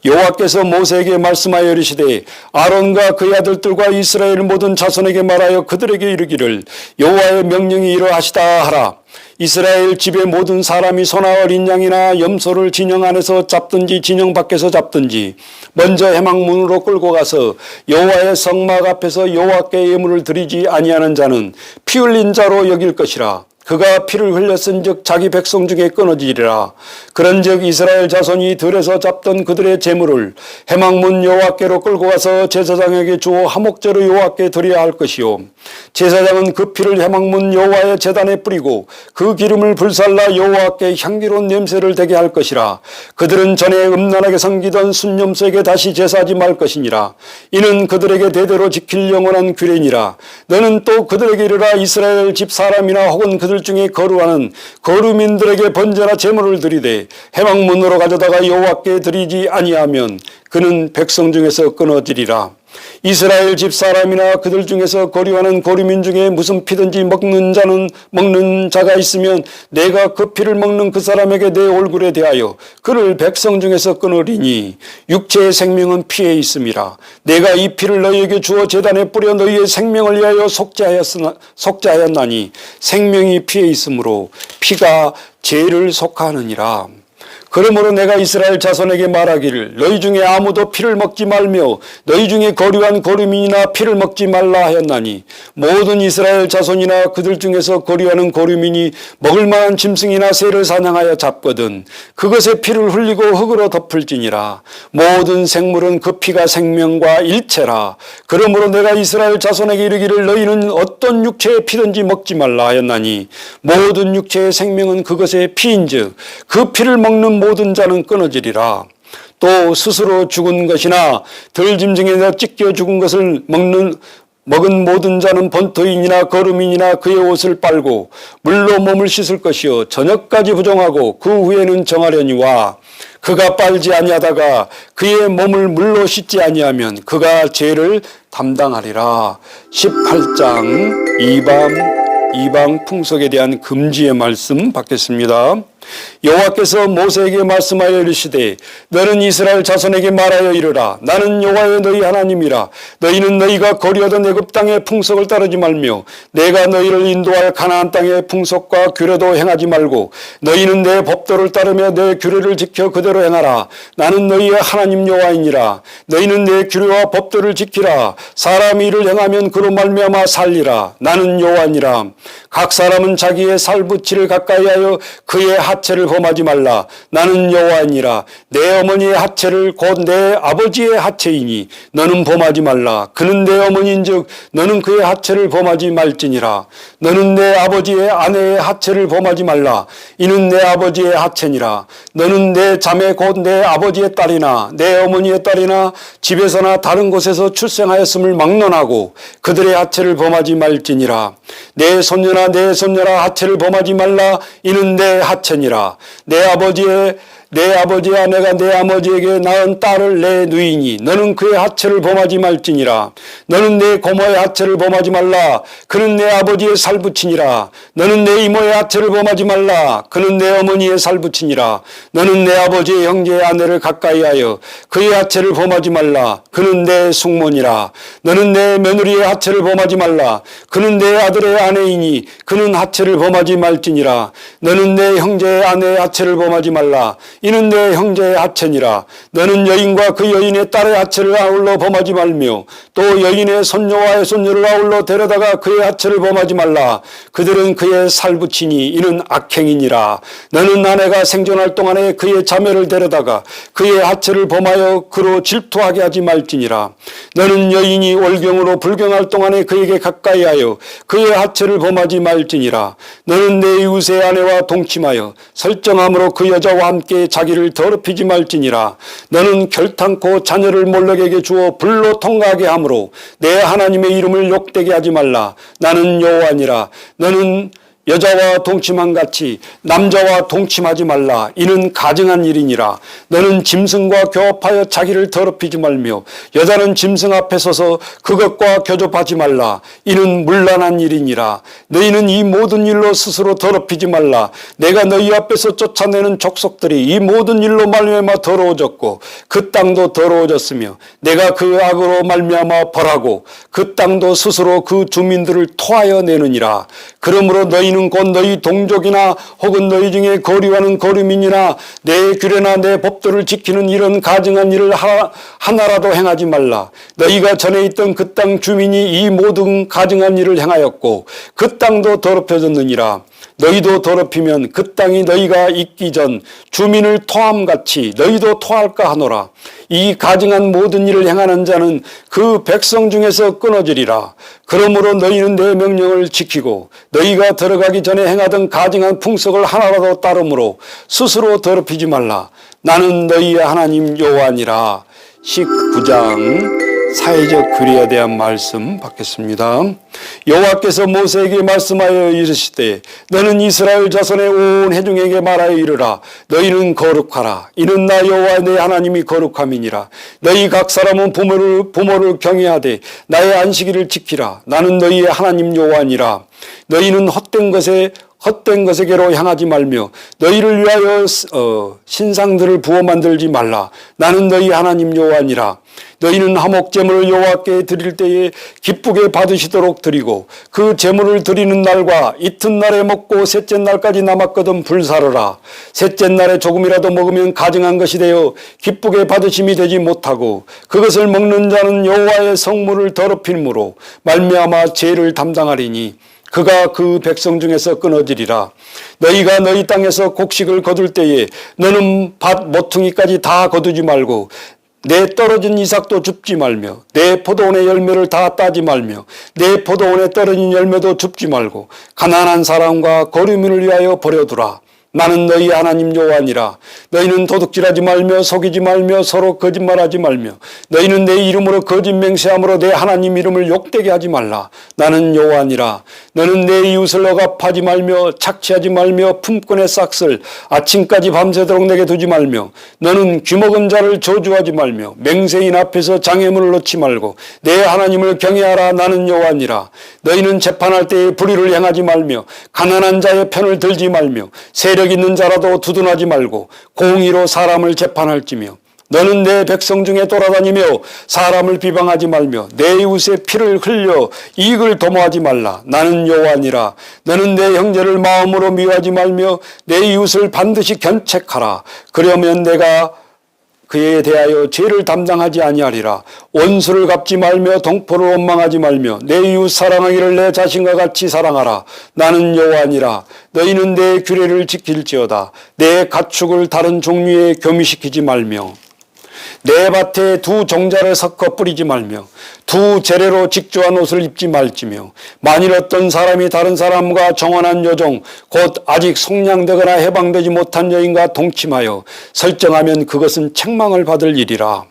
여호와께서 모세에게 말씀하여 이르시되 아론과 그의 아들들과 이스라엘 모든 자손에게 말하여 그들에게 이르기를 여호와의 명령이 이러하시다 하라. 이스라엘 집의 모든 사람이 소나 어린 양이나 염소를 진영 안에서 잡든지 진영 밖에서 잡든지 먼저 해막문으로 끌고 가서 여호와의 성막 앞에서 여호와께 예물을 드리지 아니하는 자는 피 흘린 자로 여길 것이라. 그가 피를 흘렸은즉 자기 백성 중에 끊어지리라. 그런즉 이스라엘 자손이 들에서 잡던 그들의 제물을 해막문 여호와께로 끌고 가서 제사장에게 주어 화목제로 여호와께 드려야 할 것이요 제사장은 그 피를 해막문 여호와의 제단에 뿌리고 그 기름을 불살라 여호와께 향기로운 냄새를 되게 할 것이라. 그들은 전에 음란하게 섬기던 순염소에게 다시 제사하지 말 것이니라. 이는 그들에게 대대로 지킬 영원한 규례니라. 너는 또 그들에게 이르라. 이스라엘 집 사람이나 혹은 그들 중에 거루하는 거루민들에게 번제나 제물을 드리되 해막문으로 가져다가 여호와께 드리지 아니하면 그는 백성 중에서 끊어지리라. 이스라엘 집 사람이나 그들 중에서 거류하는 거류민 중에 무슨 피든지 먹는 자가 있으면 내가 그 피를 먹는 그 사람에게 내 얼굴에 대하여 그를 백성 중에서 끊으리니 육체의 생명은 피에 있음이라. 내가 이 피를 너희에게 주어 제단에 뿌려 너희의 생명을 위하여 속죄하였나니 생명이 피에 있으므로 피가 죄를 속하느니라. 그러므로 내가 이스라엘 자손에게 말하기를 너희 중에 아무도 피를 먹지 말며 너희 중에 거류한 거류민이나 피를 먹지 말라 하였나니 모든 이스라엘 자손이나 그들 중에서 거류하는 거류민이 먹을 만한 짐승이나 새를 사냥하여 잡거든 그것의 피를 흘리고 흙으로 덮을지니라. 모든 생물은 그 피가 생명과 일체라. 그러므로 내가 이스라엘 자손에게 이르기를 너희는 어떤 육체의 피든지 먹지 말라 하였나니 모든 육체의 생명은 그것의 피인즉 그 피를 먹는 모든 자는 끊어지리라. 또 스스로 죽은 것이나 들짐승에서 찢겨 죽은 것을 먹은 모든 자는 본토인이나 거루민이나 그의 옷을 빨고 물로 몸을 씻을 것이요 저녁까지 부정하고 그 후에는 정하려니와 그가 빨지 아니하다가 그의 몸을 물로 씻지 아니하면 그가 죄를 담당하리라. 18장 이방 풍속에 대한 금지의 말씀 받겠습니다. 여호와께서 모세에게 말씀하여 이르시되 너는 이스라엘 자손에게 말하여 이르라. 나는 여호와여 너희 하나님이라. 너희는 너희가 거류하던 애굽 땅의 풍속을 따르지 말며 내가 너희를 인도할 가나안 땅의 풍속과 규례도 행하지 말고 너희는 내 법도를 따르며 내 규례를 지켜 그대로 행하라. 나는 너희의 하나님 여호와이니라. 너희는 내 규례와 법도를 지키라. 사람이 이를 행하면 그로 말미암아 살리라. 나는 여호와니라. 각 사람은 자기의 살부치를 가까이하여 그의 하체를 범하지 말라. 나는 여호와니라. 내 어머니의 하체를 곧 내 아버지의 하체이니 너는 범하지 말라. 그는 내 어머니인즉 너는 그의 하체를 범하지 말지니라. 너는 내 아버지의 아내의 하체를 범하지 말라. 이는 내 아버지의 하체니라. 너는 내 자매 곧 내 아버지의 딸이나 내 어머니의 딸이나 집에서나 다른 곳에서 출생하였음을 막론하고 그들의 하체를 범하지 말지니라. 내 손녀나 내 손녀라 하체를 범하지 말라. 이는 내 하체니라. 내 아버지의 아내가 내 아버지에게 낳은 딸을 내 누이니 너는 그의 하체를 범하지 말지니라. 너는 내 고모의 하체를 범하지 말라. 그는 내 아버지의 살부친이라. 너는 내 이모의 하체를 범하지 말라. 그는 내 어머니의 살부친이라. 너는 내 아버지의 형제의 아내를 가까이하여 그의 하체를 범하지 말라. 그는 내 숙모니라. 너는 내 며느리의 하체를 범하지 말라. 그는 내 아들의 아내이니 그는 하체를 범하지 말지니라. 너는 내 형제의 아내의 하체를 범하지 말라. 이는 내 형제의 하체니라. 너는 여인과 그 여인의 딸의 하체를 아울러 범하지 말며 또 여인의 손녀와의 손녀를 아울러 데려다가 그의 하체를 범하지 말라. 그들은 그의 살부치니 이는 악행이니라. 너는 아내가 생존할 동안에 그의 자매를 데려다가 그의 하체를 범하여 그로 질투하게 하지 말지니라. 너는 여인이 월경으로 불경할 동안에 그에게 가까이하여 그의 하체를 범하지 말지니라. 너는 내 이웃의 아내와 동침하여 설정함으로 그 여자와 함께 자기를 더럽히지 말지니라. 너는 결탄코 자녀를 몰락에게 주어 불로 통과하게 하므로 내 하나님의 이름을 욕되게 하지 말라. 나는 여호와니라. 너는 여자와 동침한 같이 남자와 동침하지 말라. 이는 가증한 일이니라. 너는 짐승과 교합하여 자기를 더럽히지 말며 여자는 짐승 앞에 서서 그것과 교접하지 말라. 이는 문란한 일이니라. 너희는 이 모든 일로 스스로 더럽히지 말라. 내가 너희 앞에서 쫓아내는 족속들이 이 모든 일로 말미암아 더러워졌고 그 땅도 더러워졌으며 내가 그 악으로 말미암아 벌하고 그 땅도 스스로 그 주민들을 토하여 내느니라. 그러므로 너희는 곧 너희 동족이나 혹은 너희 중에 거류하는 거류민이나 내 규례나 내 법도를 지키는 이런 가증한 일을 하나라도 행하지 말라. 너희가 전에 있던 그 땅 주민이 이 모든 가증한 일을 행하였고 그 땅도 더럽혀졌느니라. 너희도 더럽히면 그 땅이 너희가 있기 전 주민을 토함같이 너희도 토할까 하노라. 이 가증한 모든 일을 행하는 자는 그 백성 중에서 끊어지리라. 그러므로 너희는 내 명령을 지키고 너희가 들어가기 전에 행하던 가증한 풍속을 하나라도 따름으로 스스로 더럽히지 말라. 나는 너희의 하나님 여호와니라. 19장 사회적 규례에 대한 말씀 받겠습니다. 여호와께서 모세에게 말씀하여 이르시되 너는 이스라엘 자손의 온 회중에게 말하여 이르라. 너희는 거룩하라. 이는 나 여호와 내 하나님이 거룩함이니라. 너희 각 사람은 부모를 경외하되 나의 안식일을 지키라. 나는 너희의 하나님 여호와니라. 너희는 헛된 것에게로 향하지 말며 너희를 위하여 신상들을 부어 만들지 말라. 나는 너희 하나님 여호와니라. 너희는 화목제물을 여호와께 드릴 때에 기쁘게 받으시도록 드리고 그 제물을 드리는 날과 이튿날에 먹고 셋째 날까지 남았거든 불사르라. 셋째 날에 조금이라도 먹으면 가증한 것이 되어 기쁘게 받으심이 되지 못하고 그것을 먹는 자는 여호와의 성물을 더럽힘으로 말미암아 죄를 담당하리니 그가 그 백성 중에서 끊어지리라. 너희가 너희 땅에서 곡식을 거둘 때에 너는 밭 모퉁이까지 다 거두지 말고 내 떨어진 이삭도 줍지 말며 내 포도원의 열매를 다 따지 말며 내 포도원에 떨어진 열매도 줍지 말고 가난한 사람과 거류민을 위하여 버려두라. 나는 너희 하나님 여호와니라. 너희는 도둑질하지 말며 속이지 말며 서로 거짓말하지 말며 너희는 내 이름으로 거짓 맹세함으로 내 하나님 이름을 욕되게 하지 말라. 나는 여호와니라. 너는 내 이웃을 억압하지 말며 착취하지 말며 품꾼의 싹을 아침까지 밤새도록 내게 두지 말며 너는 귀먹은 자를 저주하지 말며 맹세인 앞에서 장애물을 놓지 말고 내 하나님을 경외하라. 나는 여호와니라. 너희는 재판할 때에 불의를 행하지 말며 가난한 자의 편을 들지 말며 세력 세력 있는 자라도 두둔하지 말고 공의로 사람을 재판할지며 너는 내 백성 중에 돌아다니며 사람을 비방하지 말며 내 이웃의 피를 흘려 이익을 도모하지 말라. 나는 여호와니라. 너는 내 형제를 마음으로 미워하지 말며 내 이웃을 반드시 견책하라. 그러면 내가 그에 대하여 죄를 담당하지 아니하리라. 원수를 갚지 말며 동포를 원망하지 말며 내 이웃 사랑하기를 내 자신과 같이 사랑하라. 나는 여호와니라. 너희는 내 규례를 지킬지어다. 내 가축을 다른 종류에 교미시키지 말며 내 밭에 두 종자를 섞어 뿌리지 말며 두 재래로 직조한 옷을 입지 말지며 만일 어떤 사람이 다른 사람과 정혼한 여종 곧 아직 속량되거나 해방되지 못한 여인과 동침하여 설정하면 그것은 책망을 받을 일이라.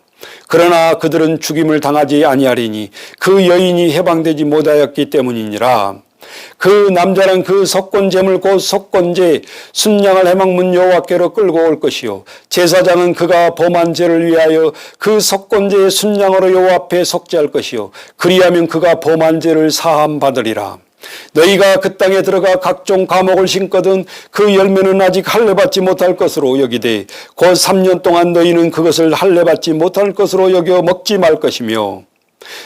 그러나 그들은 죽임을 당하지 아니하리니 그 여인이 해방되지 못하였기 때문이니라. 그 남자는 그 속건제물 곧 속건제 순양을 해방문 여호와께로 끌고 올 것이요 제사장은 그가 범한 죄를 위하여 그 속건제의 순양으로 여호와 앞에 속죄할 것이요 그리하면 그가 범한 죄를 사함 받으리라. 너희가 그 땅에 들어가 각종 과목을 심거든 그 열매는 아직 할례받지 못할 것으로 여기되 곧 3년 동안 너희는 그것을 할례받지 못할 것으로 여겨 먹지 말 것이며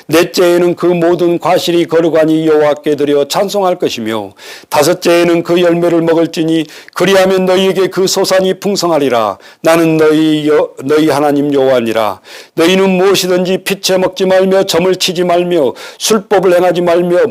넷째에는 그 모든 과실이 거룩하니 여호와께 드려 찬송할 것이며 다섯째에는 그 열매를 먹을지니 그리하면 너희에게 그 소산이 풍성하리라. 나는 너희 하나님 여호와니라. 너희는 무엇이든지 피채 먹지 말며 점을 치지 말며 술법을 행하지 말며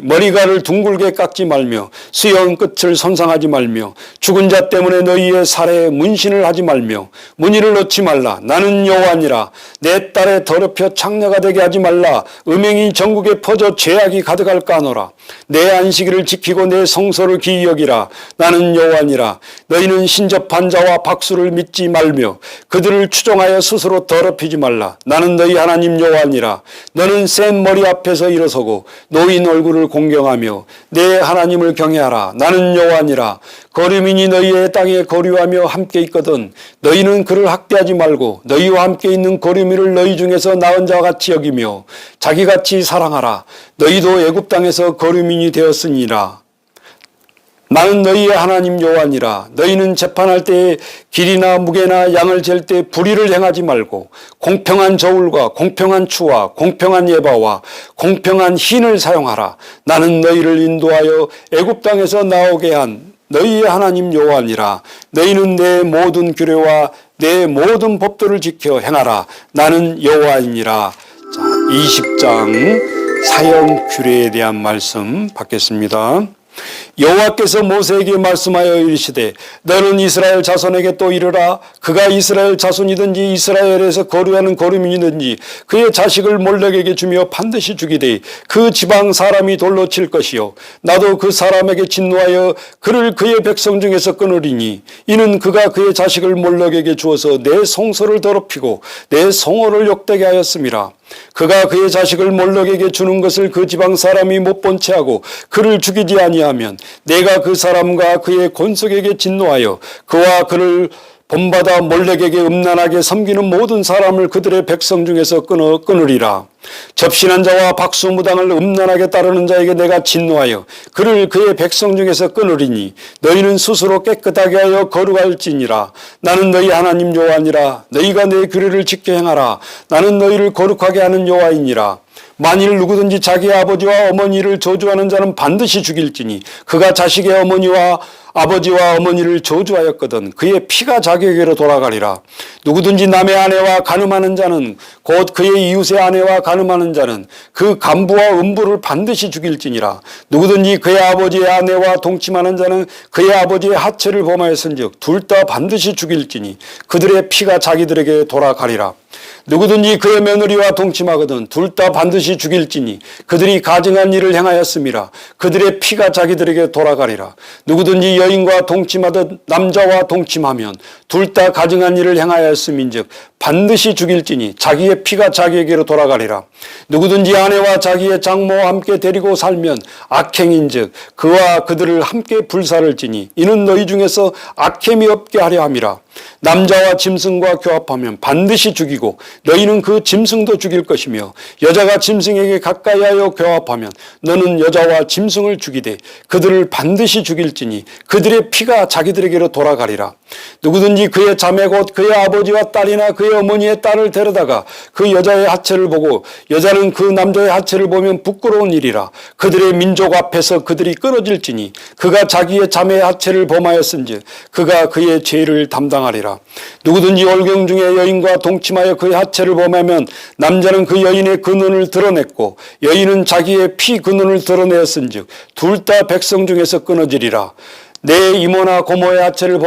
머리가를 둥글게 깎지 말며 수염 끝을 손상하지 말며 죽은 자 때문에 너희의 살에 문신을 하지 말며 무늬를 놓지 말라. 나는 여호와니라. 내 딸에 더럽혀 창녀가 되게 하지 말라. 음행이 전국에 퍼져 죄악이 가득할까 하노라. 내 안식일을 지키고 내 성소를 기이 여기라. 나는 여호와니라. 너희는 신접한 자와 박수를 믿지 말며 그들을 추종하여 스스로 더럽히지 말라. 나는 너희 하나님 여호와니라. 너는 센 머리 앞에서 일어서고 노인 얼굴을 공경하며 내 하나님을 경외하라. 나는 여호와니라. 거류민이 너희의 땅에 거류하며 함께 있거든 너희는 그를 학대하지 말고 너희와 함께 있는 거류민을 너희 중에서 나은 자와 같이 여기며 자기같이 사랑하라. 너희도 애굽 땅에서 거류민이 되었으니라. 나는 너희의 하나님 여호와니라. 너희는 재판할 때에 길이나 무게나 양을 잴 때 불의를 행하지 말고 공평한 저울과 공평한 추와 공평한 예바와 공평한 흰을 사용하라. 나는 너희를 인도하여 애굽 땅에서 나오게 한 너희의 하나님 여호와니라. 너희는 내 모든 규례와 내 모든 법도를 지켜 행하라. 나는 여호와이니라. 자, 20장 사형 규례에 대한 말씀 받겠습니다. 여호와께서 모세에게 말씀하여 이르시되 너는 이스라엘 자손에게 또 이르라. 그가 이스라엘 자손이든지 이스라엘에서 거류하는 거류민이든지 그의 자식을 몰렉에게 주며 반드시 죽이되 그 지방 사람이 돌로 칠 것이요 나도 그 사람에게 진노하여 그를 그의 백성 중에서 끊으리니 이는 그가 그의 자식을 몰렉에게 주어서 내 성소를 더럽히고 내 성호를 욕되게 하였음이라. 그가 그의 자식을 몰렉에게 주는 것을 그 지방 사람이 못 본 채하고 그를 죽이지 아니하면 내가 그 사람과 그의 권속에게 진노하여 그와 그를 본받아 몰렉에게 음란하게 섬기는 모든 사람을 그들의 백성 중에서 끊으리라. 접신한 자와 박수무당을 음란하게 따르는 자에게 내가 진노하여 그를 그의 백성 중에서 끊으리니 너희는 스스로 깨끗하게 하여 거룩할지니라. 나는 너희 하나님 여호와니라. 너희가 내 규례를 지켜 행하라. 나는 너희를 거룩하게 하는 여호와이니라. 만일 누구든지 자기의 아버지와 어머니를 저주하는 자는 반드시 죽일지니 그가 자식의 어머니와 아버지와 어머니를 저주하였거든 그의 피가 자기에게로 돌아가리라. 누구든지 남의 아내와 간음하는 자는 곧 그의 이웃의 아내와 간음하는 자는 그 간부와 음부를 반드시 죽일지니라. 누구든지 그의 아버지의 아내와 동침하는 자는 그의 아버지의 하체를 범하였은즉 둘 다 반드시 죽일지니 그들의 피가 자기들에게 돌아가리라. 누구든지 그의 며느리와 동침하거든 둘 다 반드시 죽일지니 그들이 가증한 일을 행하였음이라. 그들의 피가 자기들에게 돌아가리라. 누구든지 여인과 동침하듯 남자와 동침하면 둘 다 가증한 일을 행하였음인즉 반드시 죽일지니 자기의 피가 자기에게로 돌아가리라. 누구든지 아내와 자기의 장모와 함께 데리고 살면 악행인즉 그와 그들을 함께 불사를 지니 이는 너희 중에서 악행이 없게 하려 함이라. 남자와 짐승과 교합하면 반드시 죽이고 너희는 그 짐승도 죽일 것이며 여자가 짐승에게 가까이하여 교합하면 너는 여자와 짐승을 죽이되 그들을 반드시 죽일지니 그들의 피가 자기들에게로 돌아가리라. 누구든지 그의 자매 곧 그의 아버지와 딸이나 그의 어머니의 딸을 데려다가 그 여자의 하체를 보고 여자는 그 남자의 하체를 보면 부끄러운 일이라. 그들의 민족 앞에서 그들이 끊어질지니 그가 자기의 자매의 하체를 범하였은즉 그가 그의 죄를 담당하리라. 누구든지 올경 중에 여인과 동침하여 그의 하체를 범하면 남자는 그 여인의 근원을 드러냈고 여인은 자기의 피 근원을 드러내었은즉 둘 다 백성 중에서 끊어지리라. 내 이모나 고모의 하체를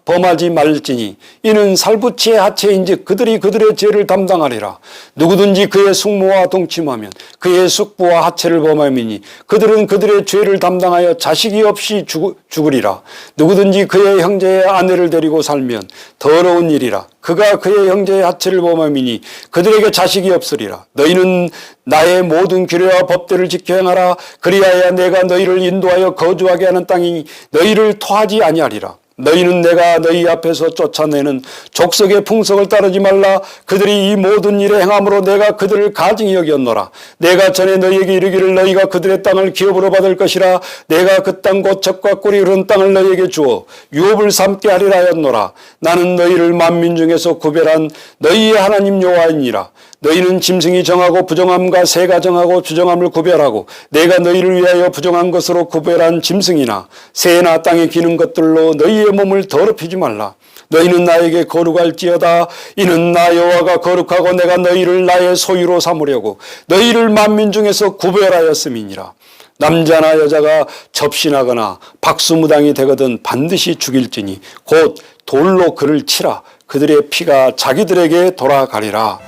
범하지 말지니 이는 살부치의 하체인즉 그들이 그들의 죄를 담당하리라. 누구든지 그의 숙모와 동침하면 그의 숙부와 하체를 범함이니 그들은 그들의 죄를 담당하여 자식이 없이 죽으리라. 누구든지 그의 형제의 아내를 데리고 살면 더러운 일이라. 그가 그의 형제의 하체를 범함이니 그들에게 자식이 없으리라. 너희는 나의 모든 규례와 법대를 지켜 행하라. 그리하여 내가 너희를 인도하여 거주하게 하는 땅이 너희를 토하지 아니하리라. 너희는 내가 너희 앞에서 쫓아내는 족속의 풍속을 따르지 말라. 그들이 이 모든 일에 행함으로 내가 그들을 가증히 여겼노라. 내가 전에 너희에게 이르기를 너희가 그들의 땅을 기업으로 받을 것이라. 내가 그 땅 곧 젖과 꿀이 흐르는 땅을 너희에게 주어 유업을 삼게 하리라 하였노라. 나는 너희를 만민 중에서 구별한 너희의 하나님 여호와이니라. 너희는 짐승이 정하고 부정함과 새가 정하고 주정함을 구별하고 내가 너희를 위하여 부정한 것으로 구별한 짐승이나 새나 땅에 기는 것들로 너희의 몸을 더럽히지 말라. 너희는 나에게 거룩할지어다. 이는 나 여호와가 거룩하고 내가 너희를 나의 소유로 삼으려고 너희를 만민 중에서 구별하였음이니라. 남자나 여자가 접신하거나 박수무당이 되거든 반드시 죽일지니 곧 돌로 그를 치라. 그들의 피가 자기들에게 돌아가리라.